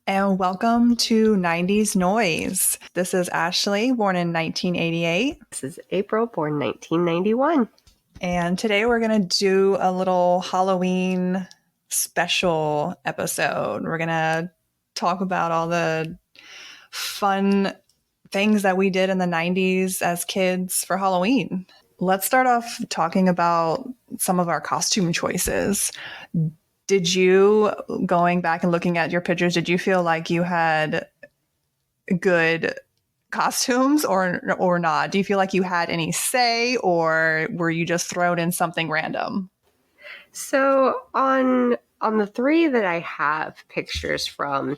And welcome to 90s Noise. This is Ashley, born in 1988. This is April, born 1991. And today we're going to do a little Halloween special episode. We're going to talk about all the fun things that we did in the 90s as kids for Halloween. Let's start off talking about some of our costume choices. Did you, going back and looking at your pictures, did you feel like you had good costumes or not? Do you feel like you had any say, or were you just thrown in something random? So on the three that I have pictures from,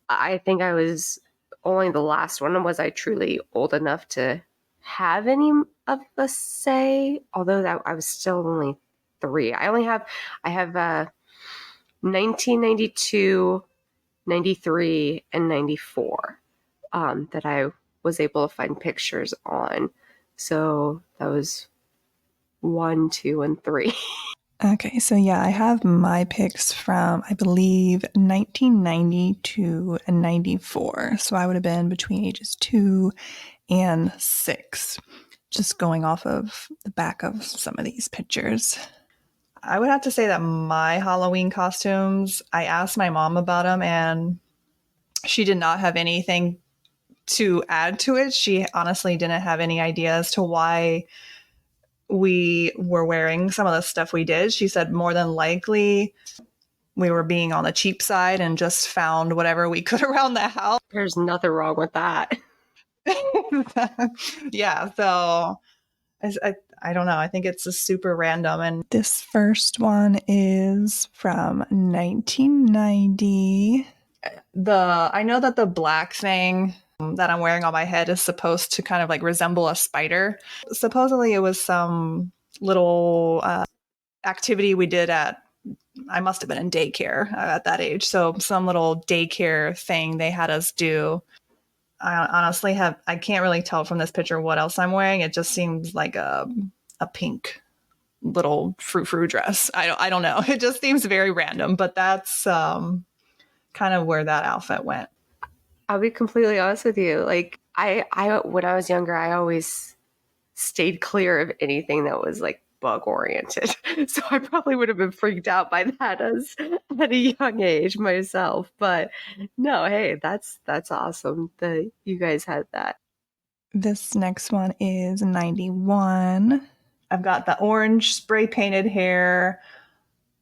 I think I was only the last one was I truly old enough to have any of the say, although that I was still only three. I have 1992, 93, and 94 that I was able to find pictures on. So that was 1, 2, and 3. Okay, so yeah, I have my picks from, I believe, 1990 to 94. So I would have been between ages 2 and 6, just going off of the back of some of these pictures. I would have to say that my Halloween costumes, I asked my mom about them and she did not have anything to add to it. She honestly didn't have any idea as to why we were wearing some of the stuff we did. She said more than likely we were being on the cheap side and just found whatever we could around the house. There's nothing wrong with that. Yeah, so I don't know. I think it's a super random. And this first one is from 1990. I know that the black thing that I'm wearing on my head is supposed to kind of like resemble a spider. Supposedly it was some little activity we did I must have been in daycare at that age. So some little daycare thing they had us do. I honestly I can't really tell from this picture what else I'm wearing. It just seems like a pink little frou-frou dress. I don't know. It just seems very random, but that's kind of where that outfit went. I'll be completely honest with you. Like I when I was younger, I always stayed clear of anything that was like bug oriented. So I probably would have been freaked out by that as at a young age myself. But no, hey, that's awesome that you guys had that. This next one is 91. I've got the orange spray painted hair.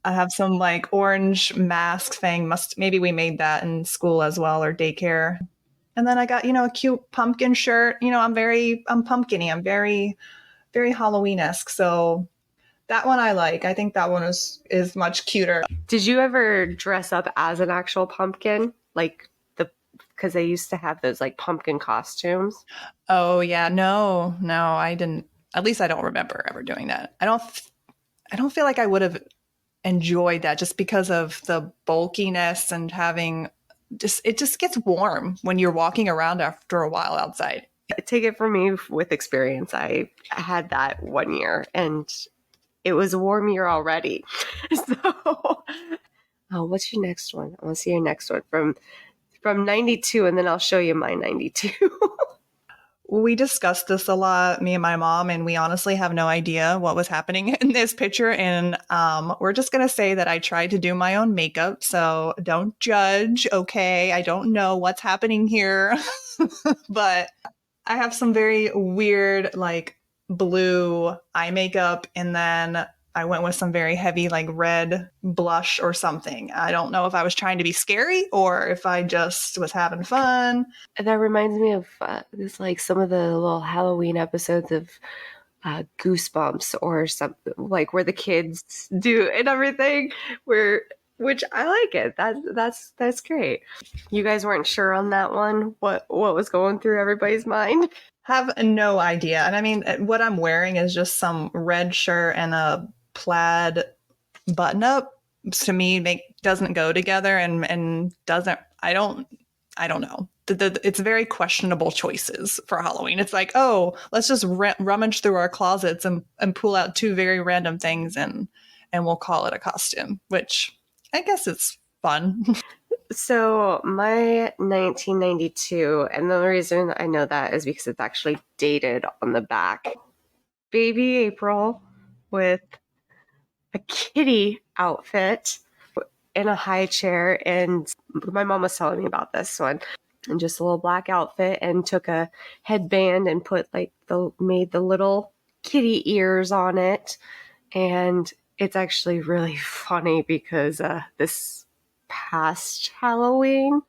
I have some like orange mask thing. Maybe we made that in school as well, or daycare. And then I got, a cute pumpkin shirt. I'm pumpkin-y. I'm very, very Halloween-esque. So that one I like. I think that one is much cuter. Did you ever dress up as an actual pumpkin? Like because they used to have those like pumpkin costumes. Oh yeah, no, I didn't. At least I don't remember ever doing that. I don't feel like I would have enjoyed that just because of the bulkiness and having it just gets warm when you're walking around after a while outside. Take it from me with experience. I had that one year and it was a warm year already. So, what's your next one? I want to see your next one from 92, and then I'll show you my 92. We discussed this a lot, me and my mom, and we honestly have no idea what was happening in this picture. And we're just going to say that I tried to do my own makeup. So don't judge, okay? I don't know what's happening here. But I have some very weird, like, blue eye makeup. And then I went with some very heavy, like, red blush or something. I don't know if I was trying to be scary or if I just was having fun. That reminds me of this, like some of the little Halloween episodes of Goosebumps or something, like where the kids do and everything. Which I like it. That's great. You guys weren't sure on that one. What was going through everybody's mind? Have no idea. And I mean, what I'm wearing is just some red shirt and a plaid button up. To me, doesn't go together and doesn't. I don't know. It's very questionable choices for Halloween. It's like, oh, let's just rummage through our closets and pull out two very random things and we'll call it a costume, which I guess it's fun. So my 1992, and the reason I know that is because it's actually dated on the back. Baby April with a kitty outfit in a high chair, and my mom was telling me about this one, and just a little black outfit, and took a headband and put made the little kitty ears on it. And it's actually really funny because this past Halloween,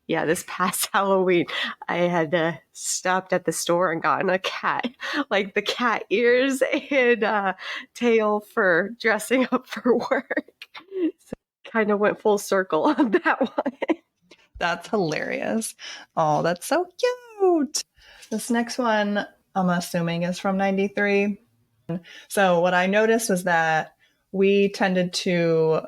I had stopped at the store and gotten a cat, like the cat ears and tail for dressing up for work. So kind of went full circle on that one. That's hilarious. Oh, that's so cute. This next one, I'm assuming, is from 93. So, what I noticed was that we tended to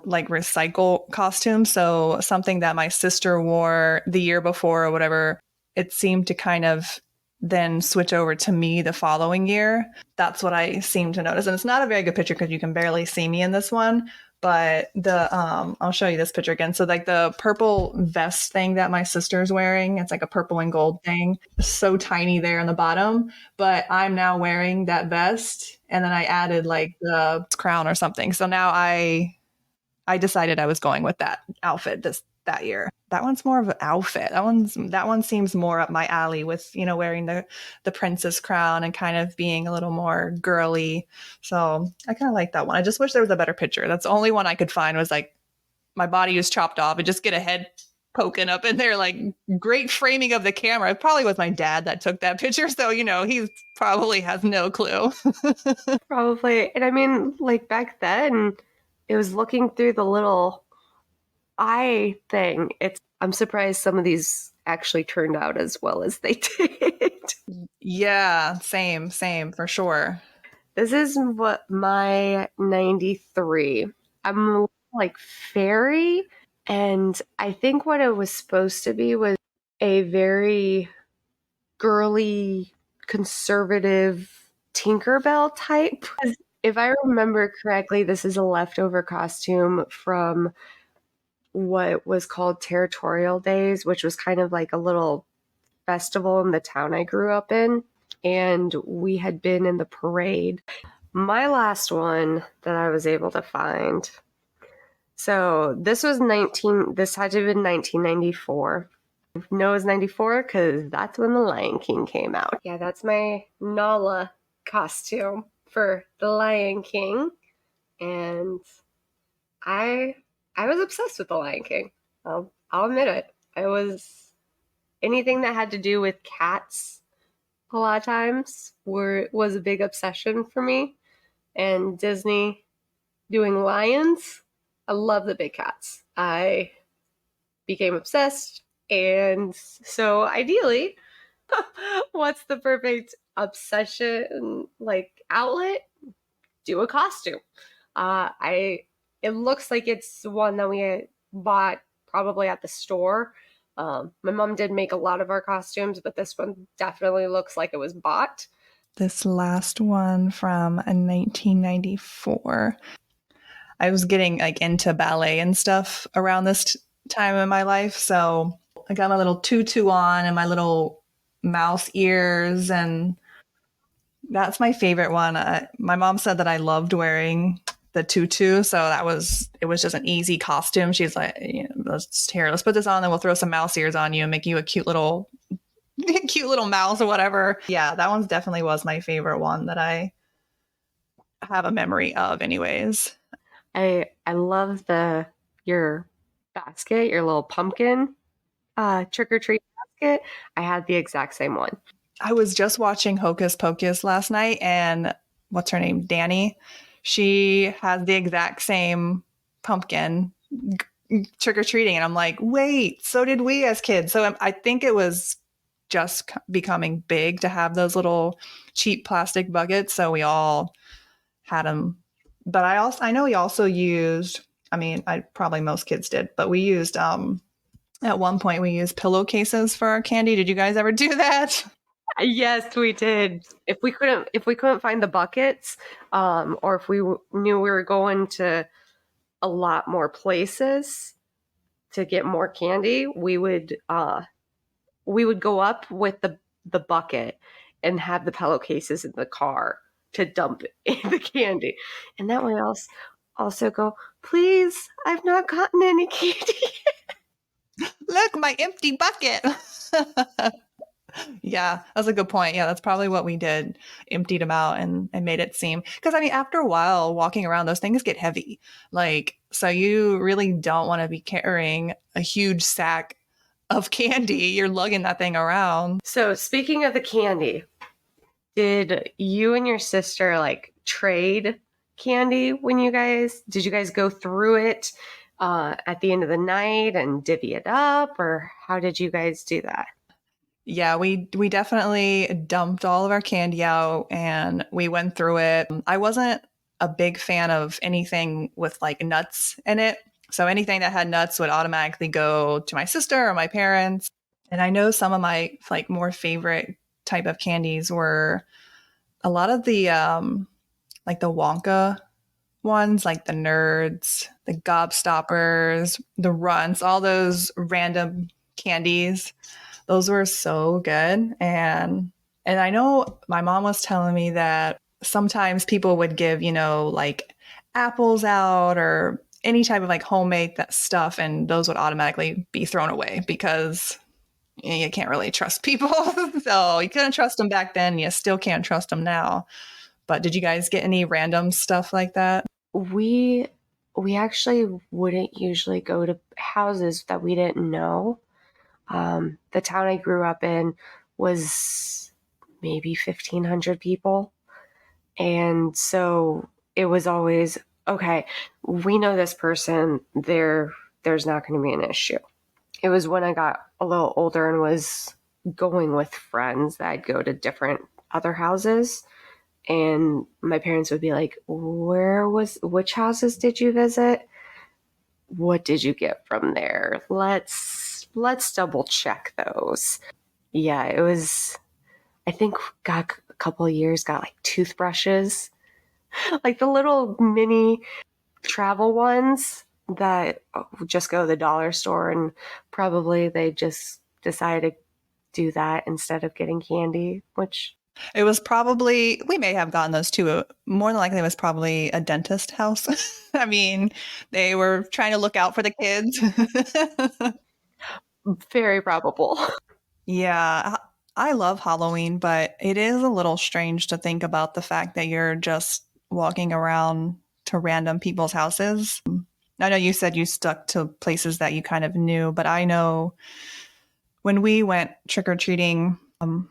like recycle costumes. So, something that my sister wore the year before or whatever, it seemed to kind of then switch over to me the following year. That's what I seem to notice. And it's not a very good picture because you can barely see me in this one. But I'll show you this picture again. So like the purple vest thing that my sister's wearing, it's like a purple and gold thing, so tiny there on the bottom. But I'm now wearing that vest, and then I added like the crown or something. So now I decided I was going with that outfit that year. That one's more of an outfit. That one seems more up my alley with, wearing the princess crown and kind of being a little more girly. So I kind of like that one. I just wish there was a better picture. That's the only one I could find was like my body was chopped off and just get a head poking up in there, like great framing of the camera. It probably was my dad that took that picture. So, he probably has no clue. Probably. And I mean, like back then, it was looking through the little eye thing. I'm surprised some of these actually turned out as well as they did. Yeah, same for sure. This is what my 93. I'm like fairy, and I think what it was supposed to be was a very girly, conservative Tinkerbell type. If I remember correctly, this is a leftover costume from what was called Territorial Days, which was kind of like a little festival in the town I grew up in. And we had been in the parade. My last one that I was able to find. So this had to have been 1994. No, it was 94 because that's when The Lion King came out. Yeah, that's my Nala costume for The Lion King. And I was obsessed with The Lion King. I'll admit it. I was anything that had to do with cats a lot of times was a big obsession for me. And Disney doing lions, I love the big cats. I became obsessed. And so ideally, what's the perfect obsession like outlet? Do a costume. It looks like it's one that we bought probably at the store. My mom did make a lot of our costumes, but this one definitely looks like it was bought. This last one from 1994. I was getting like into ballet and stuff around this time in my life. So I got my little tutu on and my little mouse ears, and that's my favorite one. My mom said that I loved wearing the tutu, so it was just an easy costume. She's like, let's put this on, then we'll throw some mouse ears on you and make you a cute little mouse or whatever. Yeah, that one definitely was my favorite one that I have a memory of anyways. I love your basket, your little pumpkin trick or treat basket. I had the exact same one. I was just watching Hocus Pocus last night, and what's her name? Danny. She has the exact same pumpkin trick or treating. And I'm like, wait, so did we as kids. So I think it was just becoming big to have those little cheap plastic buckets. So we all had them. But I know we also used, probably most kids did, but we used, at one point we used pillowcases for our candy. Did you guys ever do that? Yes, we did. If we couldn't find the buckets, or if we knew we were going to a lot more places, to get more candy, we would go up with the bucket and have the pillowcases in the car to dump in the candy. And that way also go, please, I've not gotten any candy. Look, my empty bucket. Yeah, that's a good point. Yeah, that's probably what we did. Emptied them out and made it seem. Because, I mean, after a while, walking around, those things get heavy. Like, so you really don't want to be carrying a huge sack of candy. You're lugging that thing around. So speaking of the candy, did you and your sister like trade candy did you guys go through it at the end of the night and divvy it up, or how did you guys do that? Yeah, we definitely dumped all of our candy out and we went through it. I wasn't a big fan of anything with like nuts in it. So anything that had nuts would automatically go to my sister or my parents. And I know some of my like more favorite type of candies were a lot of the like the Wonka ones, like the Nerds, the Gobstoppers, the Runts, all those random candies. Those were so good. And I know my mom was telling me that sometimes people would give, like apples out or any type of like homemade stuff, and those would automatically be thrown away because you can't really trust people. So you couldn't trust them back then. You still can't trust them now. But did you guys get any random stuff like that? We actually wouldn't usually go to houses that we didn't know. The town I grew up in was maybe 1,500 people. And so it was always, okay, we know this person, there's not going to be an issue. It was when I got a little older and was going with friends that I'd go to different other houses. And my parents would be like, which houses did you visit? What did you get from there? Let's double check those. Yeah, it was, I think got a couple of years, got like toothbrushes, like the little mini travel ones that just go to the dollar store, and probably they just decided to do that instead of getting candy, which It was probably, we may have gotten those too. More than likely, it was probably a dentist house. I mean, they were trying to look out for the kids. very probable. Yeah, I love Halloween, but it is a little strange to think about the fact that you're just walking around to random people's houses. I know you said you stuck to places that you kind of knew, but I know when we went trick or treating,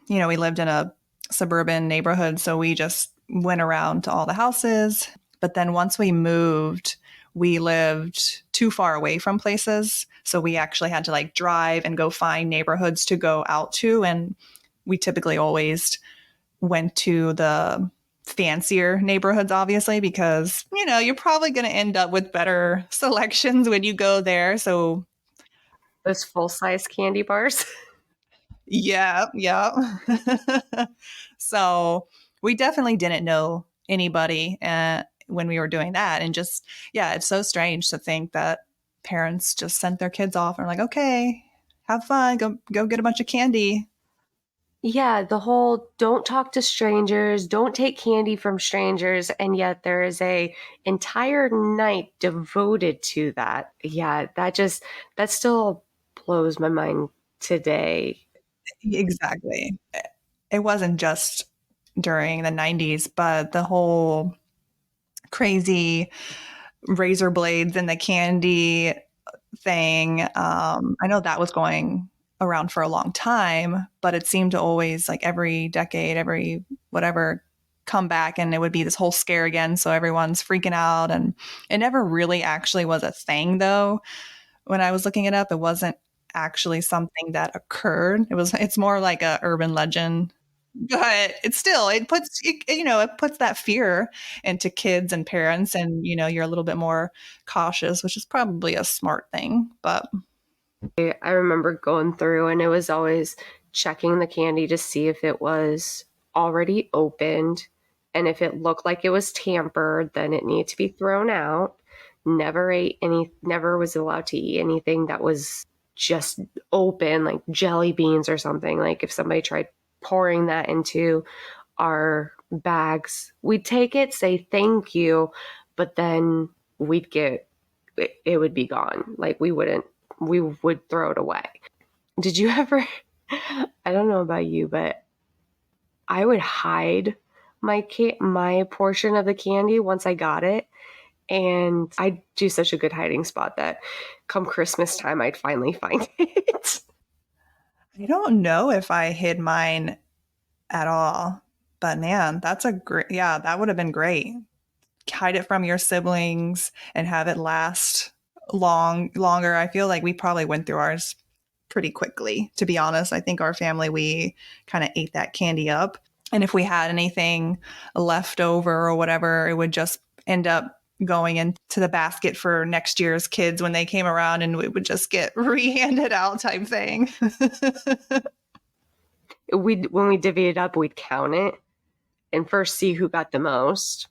we lived in a suburban neighborhood, so we just went around to all the houses. But then once we moved, we lived too far away from places. So we actually had to like drive and go find neighborhoods to go out to. And we typically always went to the fancier neighborhoods, obviously, because, you're probably going to end up with better selections when you go there. So Those full-size candy bars. yeah, yeah. So we definitely didn't know anybody when we were doing that. And just, yeah, it's so strange to think that parents just sent their kids off and are like, okay, have fun, go get a bunch of candy. Yeah, the whole don't talk to strangers, don't take candy from strangers, and yet there is a entire night devoted to that. Yeah, that still blows my mind today. Exactly. It wasn't just during the 90s, but the whole crazy razor blades and the candy thing. I know that was going around for a long time, but it seemed to always, like every decade, every whatever, come back and it would be this whole scare again. So everyone's freaking out. And it never really actually was a thing, though. When I was looking it up, it wasn't actually something that occurred. It's more like a urban legend, but it's still, it puts that fear into kids and parents, and you're a little bit more cautious, which is probably a smart thing. But I remember going through and it was always checking the candy to see if it was already opened, and if it looked like it was tampered, then it needed to be thrown out. never was allowed to eat anything that was just open, like jelly beans or something. Like if somebody tried pouring that into our bags, we'd take it, say thank you, but then we'd get it would be gone. Like we would throw it away. Did you ever, I don't know about you, but I would hide my portion of the candy once I got it. And I do such a good hiding spot that come Christmas time, I'd finally find it. I don't know if I hid mine at all, but man, that's a great, yeah, that would have been great. Hide it from your siblings and have it last longer. I feel like we probably went through ours pretty quickly, to be honest. I think our family, we kind of ate that candy up. And if we had anything left over or whatever, it would just end up going into the basket for next year's kids when they came around, and it would just get rehanded out type thing. When we divvied it up, we'd count it and first see who got the most.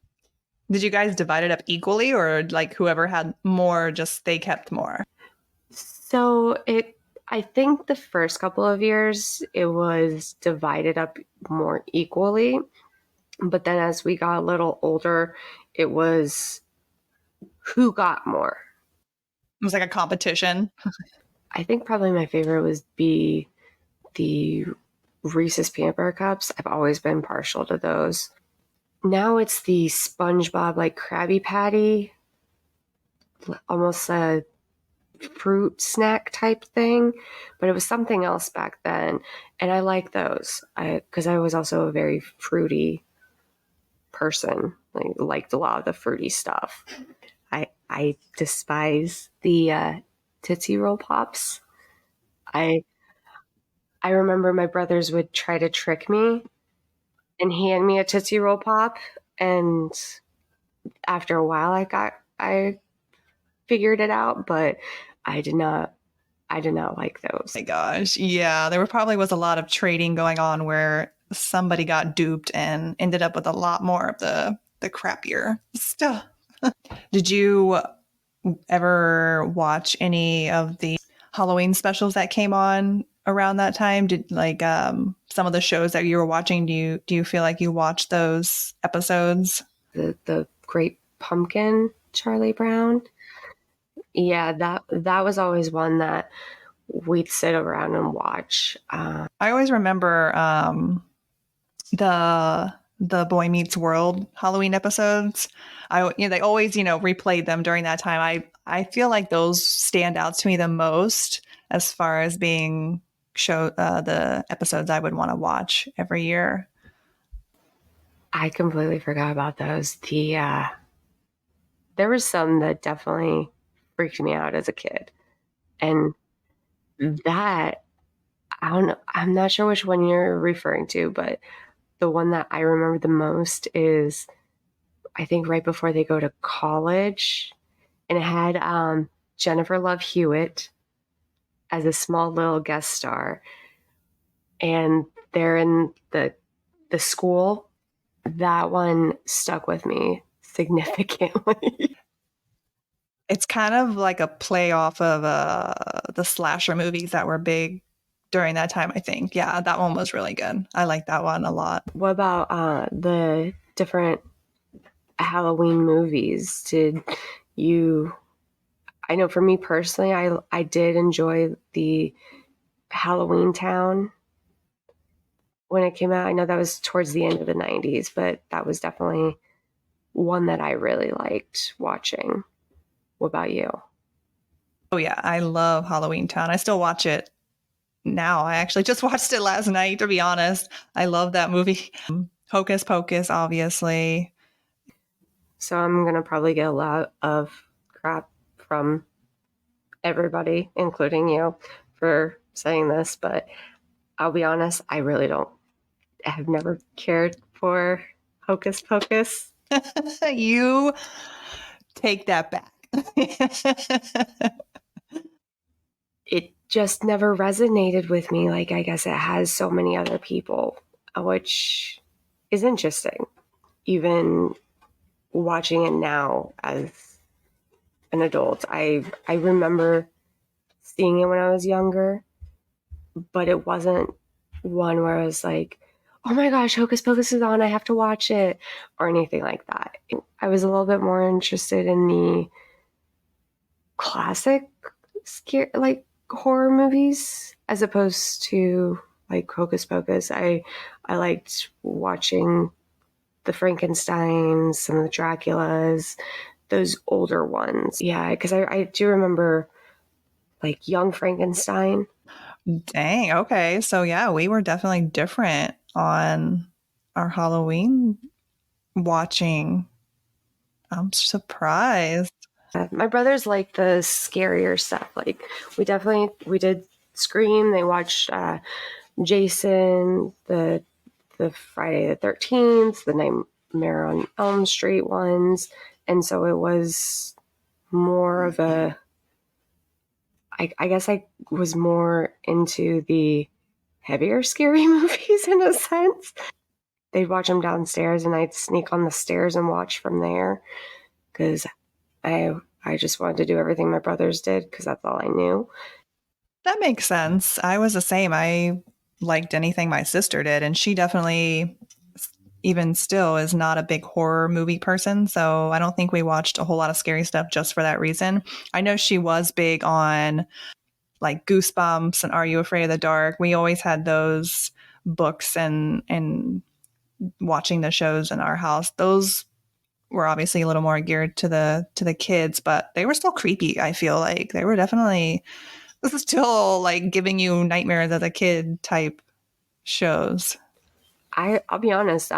Did you guys divide it up equally, or like whoever had more, just they kept more? So I think the first couple of years it was divided up more equally. But then as we got a little older, it was who got more. It was like a competition. I think probably my favorite was be the Reese's Peanut Butter Cups. I've always been partial to those. Now it's the SpongeBob like Krabby Patty, almost a fruit snack type thing, but it was something else back then, and I like those. Because I was also a very fruity person. I liked a lot of the fruity stuff. I despise the Tootsie Roll Pops. I remember my brothers would try to trick me and hand me a Tootsie Roll Pop, and after a while I figured it out, but I did not like those. Oh my gosh. Yeah, there probably was a lot of trading going on where somebody got duped and ended up with a lot more of the crappier stuff. Did you ever watch any of the Halloween specials that came on around that time? Did like some of the shows that you were watching, do you feel like you watched those episodes? The Great Pumpkin, Charlie Brown. Yeah, that was always one that we'd sit around and watch. I always remember the Boy Meets World Halloween episodes. They always replayed them during that time. I feel like those stand out to me the most as far as being the episodes I would want to watch every year. I completely forgot about those. There was some that definitely freaked me out as a kid, and that I don't know. I'm not sure which one you're referring to, but the one that I remember the most is I think right before they go to college, and it had Jennifer Love Hewitt as a small little guest star, and they're in the school. That one stuck with me significantly. It's kind of like a play off of the slasher movies that were big during that time, I think. Yeah, that one was really good. I like that one a lot. What about the different Halloween movies? Did you? I know for me personally, I did enjoy the Halloween Town when it came out. I know that was towards the end of the 90s, but that was definitely one that I really liked watching. What about you? Oh yeah, I love Halloween Town. I still watch it now. I actually just watched it last night, to be honest. I love that movie. Hocus Pocus, obviously. So I'm going to probably get a lot of crap from everybody, including you, for saying this, but I'll be honest, I really have never cared for Hocus Pocus. You take that back. It just never resonated with me. Like, I guess it has so many other people, which is interesting. Even watching it now as an adult. I remember seeing it when I was younger, but it wasn't one where I was like, oh my gosh, Hocus Pocus is on, I have to watch it, or anything like that. I was a little bit more interested in the classic scare, like horror movies, as opposed to like Hocus Pocus. I liked watching the Frankensteins, some of the Draculas, those older ones. Yeah, because I do remember like Young Frankenstein. Dang. Okay. So yeah, we were definitely different on our Halloween watching. I'm surprised. My brothers like the scarier stuff. Like we did Scream. They watched Jason, the Friday the 13th, the Nightmare on Elm Street ones, and so it was more of a. I guess I was more into the heavier scary movies in a sense. They'd watch them downstairs, and I'd sneak on the stairs and watch from there because I just wanted to do everything my brothers did because that's all I knew. That makes sense. I was the same. I liked anything my sister did, and she definitely, even still, is not a big horror movie person. So I don't think we watched a whole lot of scary stuff just for that reason. I know she was big on like Goosebumps and Are You Afraid of the Dark? We always had those books and watching the shows in our house. Those were obviously a little more geared to the kids, but they were still creepy. I feel like they were definitely, this is still like giving you nightmares as a kid type shows. I'll be honest.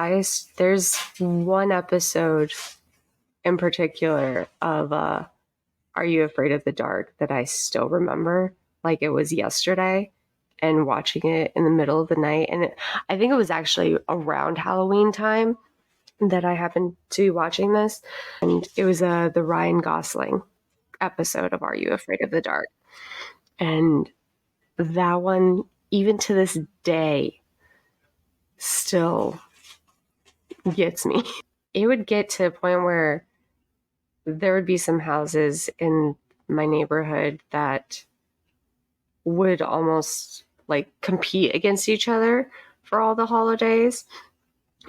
There's one episode in particular of Are You Afraid of the Dark that I still remember like it was yesterday, and watching it in the middle of the night. And I think it was actually around Halloween time that I happened to be watching this, and it was the Ryan Gosling episode of Are You Afraid of the Dark? And that one, even to this day, still gets me. It would get to a point where there would be some houses in my neighborhood that would almost like compete against each other for all the holidays.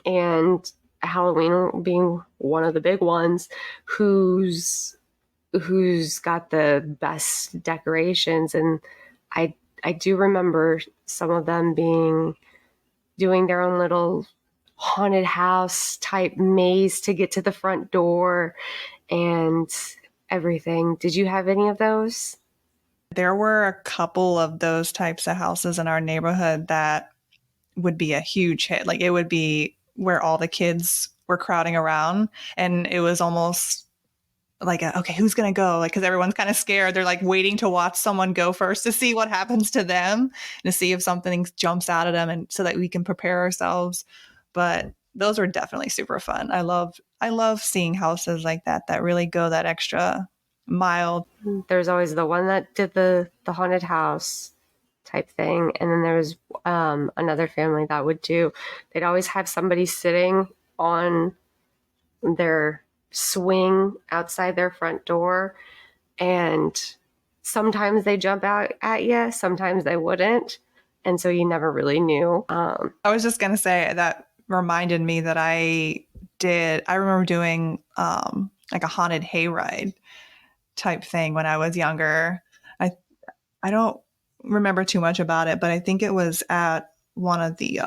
And Halloween being one of the big ones, who's got the best decorations. And I do remember some of them doing their own little haunted house type maze to get to the front door and everything. Did you have any of those? There were a couple of those types of houses in our neighborhood that would be a huge hit. Like it would be where all the kids were crowding around, and it was almost like okay, who's gonna go, like because everyone's kind of scared. They're like waiting to watch someone go first to see what happens to them and to see if something jumps out at them, and so that we can prepare ourselves. But those are definitely super fun. I love seeing houses like that really go that extra mile. There's always the one that did the haunted house type thing, and then there was another family that would do. They'd always have somebody sitting on their swing outside their front door, and sometimes they jump out at you, sometimes they wouldn't, and so you never really knew. I was just gonna say that reminded me that I remember doing like a haunted hayride type thing when I was younger. I I don't remember too much about it, but I think it was at one of the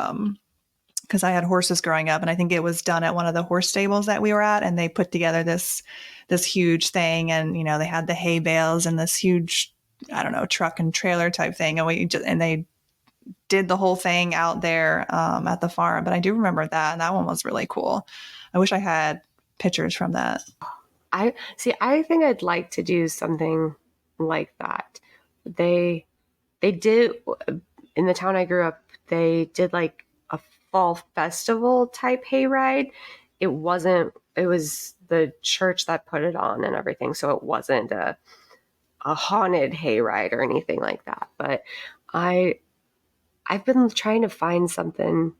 because I had horses growing up, and I think it was done at one of the horse stables that we were at, and they put together this huge thing, and they had the hay bales and this huge, I don't know, truck and trailer type thing, and they did the whole thing out there at the farm. But I do remember that, and that one was really cool. I wish I had pictures from that. I think I'd like to do something like that. They did in the town I grew up. They did like a fall festival type hayride. It wasn't. It was the church that put it on and everything, so it wasn't a haunted hayride or anything like that. But I've been trying to find something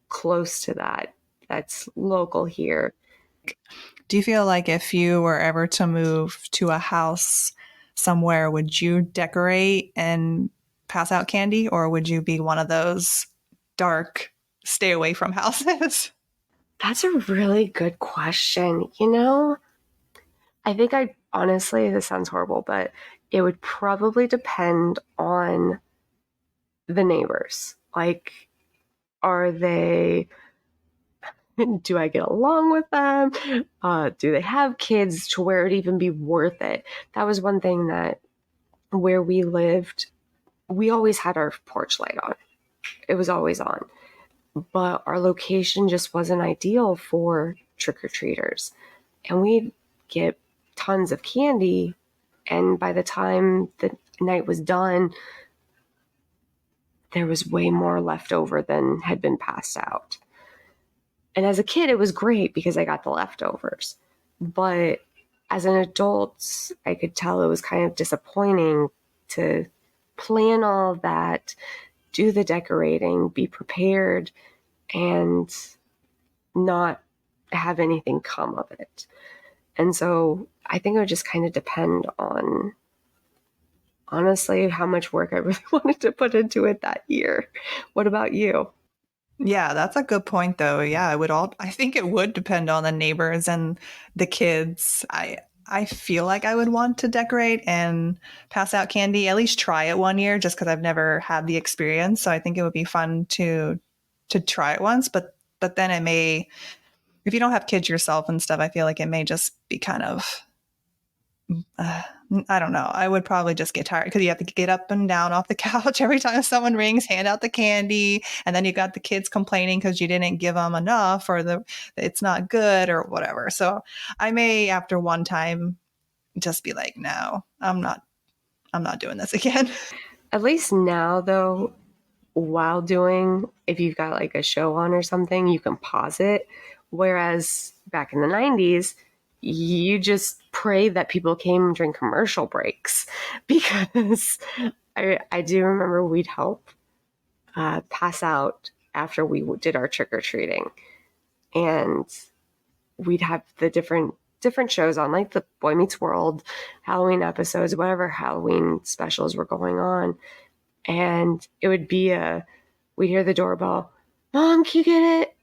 close to that that's local here. Do you feel like if you were ever to move to a house somewhere, would you decorate and pass out candy, or would you be one of those dark, stay away from houses? That's a really good question. I think honestly, this sounds horrible, but it would probably depend on the neighbors. Like, are they, do I get along with them? Do they have kids to where it'd even be worth it? That was one thing that where we lived, we always had our porch light on. It was always on. But our location just wasn't ideal for trick-or-treaters. And we'd get tons of candy, and by the time the night was done, there was way more left over than had been passed out. And as a kid, it was great because I got the leftovers. But as an adult, I could tell it was kind of disappointing to plan all of that, do the decorating, be prepared, and not have anything come of it. And so I think it would just kind of depend on, honestly, how much work I really wanted to put into it that year. What about you? Yeah, that's a good point though. Yeah, I think it would depend on the neighbors and the kids. I feel like I would want to decorate and pass out candy, at least try it one year just because I've never had the experience. So I think it would be fun to try it once, but then it may, if you don't have kids yourself and stuff, I feel like it may just be kind of uh, I don't know. I would probably just get tired because you have to get up and down off the couch every time someone rings, hand out the candy, and then you got the kids complaining because you didn't give them enough or it's not good or whatever. So I may after one time just be like, no, I'm not doing this again. At least now, though, while doing, if you've got like a show on or something, you can pause it. Whereas back in the 90s, you just pray that people came during commercial breaks because I do remember we'd help pass out after we did our trick-or-treating, and we'd have the different shows on, like the Boy Meets World, Halloween episodes, whatever Halloween specials were going on. And it would be we'd hear the doorbell. Mom, can you get it?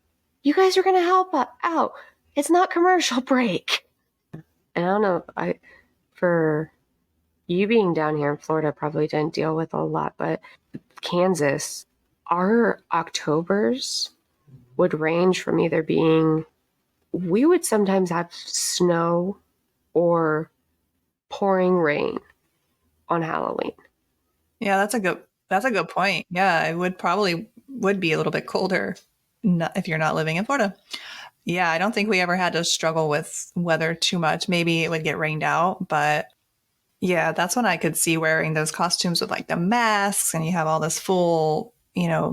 You guys are going to help out. It's not commercial break. And I don't know, for you being down here in Florida, probably didn't deal with a lot, but Kansas, our Octobers would range from either being, we would sometimes have snow or pouring rain on Halloween. Yeah, that's a good point. Yeah, it would be a little bit colder if you're not living in Florida. Yeah, I don't think we ever had to struggle with weather too much. Maybe it would get rained out, but yeah, that's when I could see wearing those costumes with like the masks and you have all this full,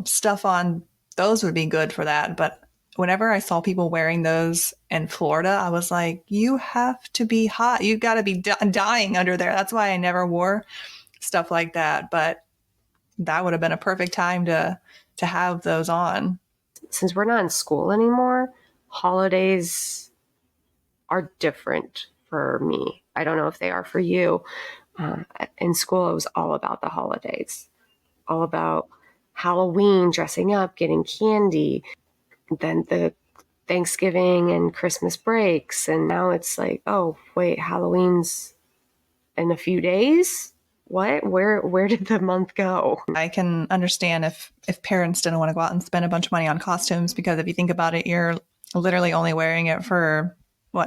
stuff on. Those would be good for that. But whenever I saw people wearing those in Florida, I was like, you have to be hot. You got to be dying under there. That's why I never wore stuff like that. But that would have been a perfect time to have those on. Since we're not in school anymore, holidays are different for me. I don't know if they are for you. In school, it was all about the holidays, all about Halloween, dressing up, getting candy, then the Thanksgiving and Christmas breaks. And now it's like, oh, wait, Halloween's in a few days? What? Where did the month go? I can understand if parents didn't want to go out and spend a bunch of money on costumes, because if you think about it, you're literally only wearing it for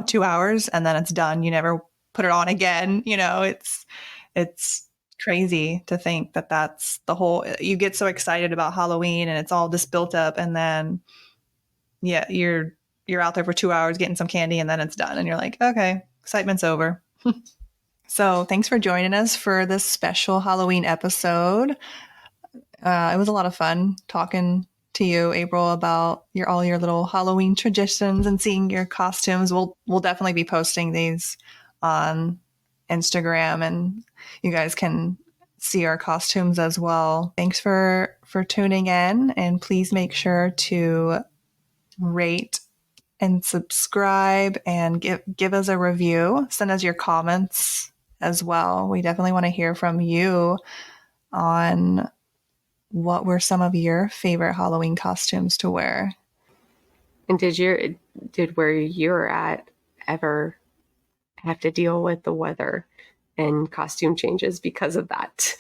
2 hours and then it's done. You never put it on again. It's crazy to think that that's the whole, you get so excited about Halloween and it's all just built up, and then yeah, you're out there for 2 hours getting some candy and then it's done and you're like, okay, excitement's over. So thanks for joining us for this special Halloween episode. It was a lot of fun talking to you, April, about all your little Halloween traditions and seeing your costumes. We'll definitely be posting these on Instagram, and you guys can see our costumes as well. Thanks for tuning in, and please make sure to rate and subscribe and give us a review. Send us your comments as well. We definitely want to hear from you on what were some of your favorite Halloween costumes to wear. And did where you're at ever have to deal with the weather and costume changes because of that?